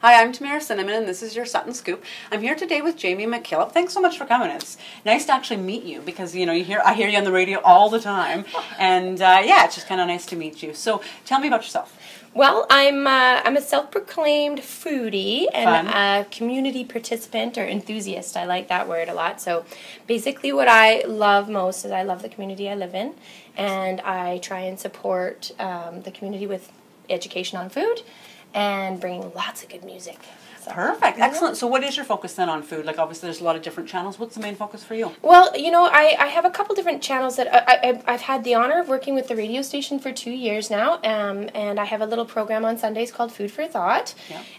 Hi, I'm Tamara Cinnamon, and this is your Sutton Scoop. I'm here today with Jayme McKillop. Thanks so much for coming. It's nice to actually meet you because I hear you on the radio all the time, and yeah, it's just kind of nice to meet you. So tell me about yourself. Well, I'm a self-proclaimed foodie and a community participant or enthusiast. I like that word a lot. So basically what I love most is I love the community I live in, and I try and support the community with education on food and bringing lots of good music. So, perfect. Excellent. So what is your focus then on food? Like obviously there's a lot of different channels. What's the main focus for you? Well, I have a couple different channels that I've had the honor of working with the radio station for 2 years now, and I have a little program on Sundays called Food for Thought,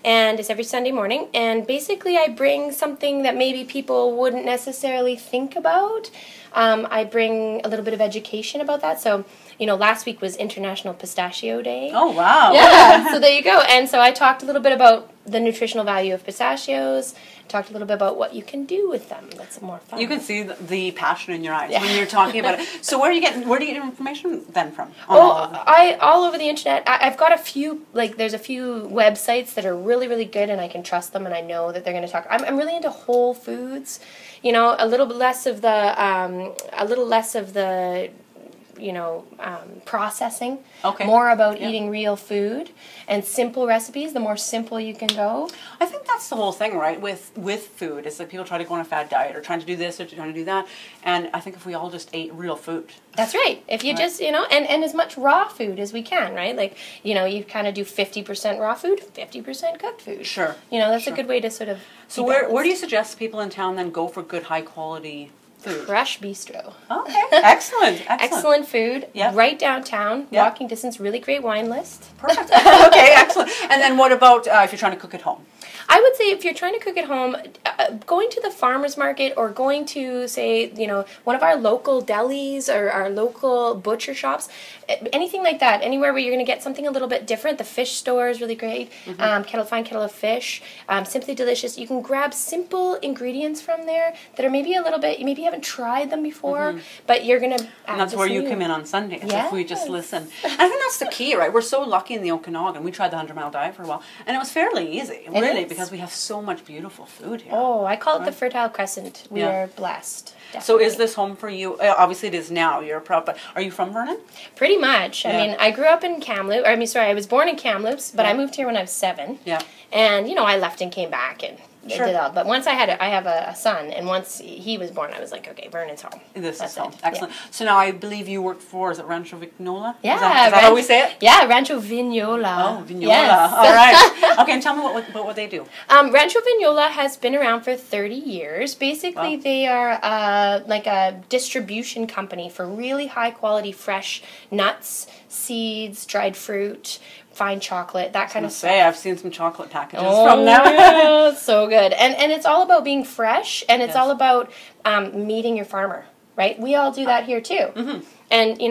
and it's every Sunday morning, and basically I bring something that maybe people wouldn't necessarily think about. I bring a little bit of education about that, so last week was International Pistachio Day. Oh, wow. Yeah, so there you go. And so I talked a little bit about the nutritional value of pistachios, talked a little bit about what you can do with them. That's more fun. You can see the passion in your eyes when you're talking about it. So where do you get your information then from? All over the internet. I've got a few, there's a few websites that are really, really good, and I can trust them, and I know that they're going to talk. I'm really into whole foods, a little less of the processing, more about eating real food and simple recipes. The more simple you can go. I think that's the whole thing, right, with food, is that people try to go on a fad diet or trying to do this or trying to do that, and I think if we all just ate real food. That's right. If you just, and as much raw food as we can, right? You kind of do 50% raw food, 50% cooked food. Sure. That's a good way to sort of... So where do you suggest people in town then go for good, high-quality food? Crush Bistro. Okay, excellent. Excellent food, right downtown, walking distance, really great wine list. Perfect. Okay, excellent. And then what about if you're trying to cook at home? I would say if you're trying to cook at home, going to the farmer's market or going to, say, one of our local delis or our local butcher shops, anything like that, anywhere where you're going to get something a little bit different. The fish store is really great. Kettle of Fish, Simply Delicious. You can grab simple ingredients from there that are maybe a little bit, maybe you haven't tried them before, but you're going to And that's where you come in on Sundays, if we just listen. And I think that's the key, right? We're so lucky in the Okanagan. We tried the 100-mile diet for a while, and it was fairly easy, really, because we have so much beautiful food here. Oh, I call it the Fertile Crescent. We are blessed. Definitely. So is this home for you? Obviously it is now. You're a prop, but are you from Vernon? Pretty much. I mean, I grew up in Kamloops. I was born in Kamloops, but I moved here when I was 7. Yeah. And, I left and came back and did all. But once I have a son, and once he was born, I was like, okay, Vernon's home. This is home. Excellent. Yeah. So now I believe you work for, is it Rancho Vignola? Yeah. Is that how we say it? Yeah, Rancho Vignola. Oh, Vignola. Yes. All right. Okay, and tell me what they do. Rancho Vignola has been around for 30 years. Basically, they are like a distribution company for really high-quality fresh nuts, seeds, dried fruit, fine chocolate, that kind of stuff. I've seen some chocolate packages from them. Yeah, so good. And it's all about being fresh, and it's all about meeting your farmer, right? We all do that here too. And,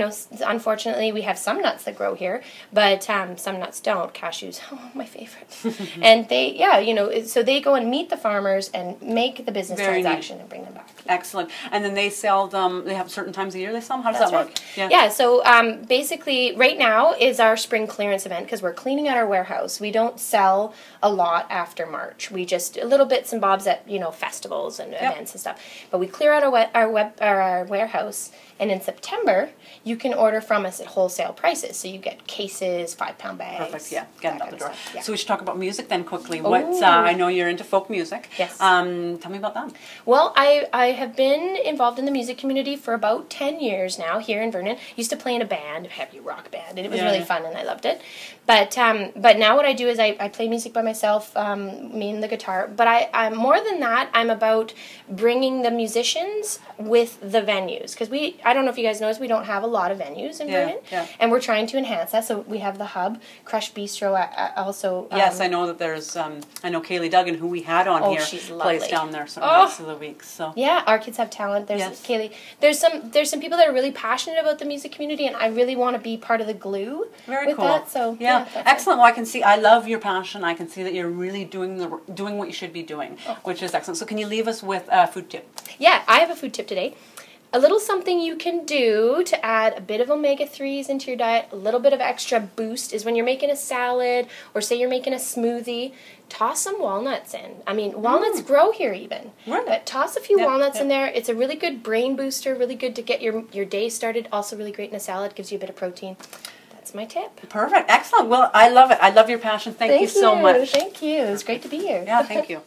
unfortunately, we have some nuts that grow here, but some nuts don't. Cashews, my favorite. And they, so they go and meet the farmers and make the business transaction and bring them back. Excellent. And then they sell them, they have certain times a year they sell them? How does that work? Yeah, so basically right now is our spring clearance event because we're cleaning out our warehouse. We don't sell a lot after March. We just, a little bits and bobs at, festivals and events and stuff. But we clear out our warehouse. And in September, you can order from us at wholesale prices. So you get cases, 5-pound bags. Perfect, get it out the door. Yeah. So we should talk about music then quickly. I know you're into folk music. Yes. Tell me about that. Well, I have been involved in the music community for about 10 years now here in Vernon. Used to play in a band, a heavy rock band, and it was really fun, and I loved it. But now what I do is I play music by myself, me and the guitar. But I'm more than that, I'm about bringing the musicians with the venues. Because I don't know if you guys noticed, we don't have a lot of venues in Vernon. And we're trying to enhance that. So we have the Hub, Crush Bistro also. Yes, I know that there's, I know Kaylee Duggan, who we had on here, she's lovely. plays down there some nights of the week. So. Yeah, our kids have talent. There's Kaylee. There's some people that are really passionate about the music community, and I really want to be part of the glue with that. So excellent. Well, I can see, I love your passion. I can see that you're really doing what you should be doing, which is excellent. So can you leave us with a food tip? Yeah, I have a food tip today. a little something you can do to add a bit of omega-3s into your diet, a little bit of extra boost, is when you're making a salad or say you're making a smoothie, toss some walnuts in. I mean, walnuts grow here even. Really? But toss a few walnuts in there. It's a really good brain booster, really good to get your day started. Also really great in a salad, gives you a bit of protein. That's my tip. Perfect. Excellent. Well, I love it. I love your passion. Thank you so much. Thank you. It was great to be here. Yeah, thank you.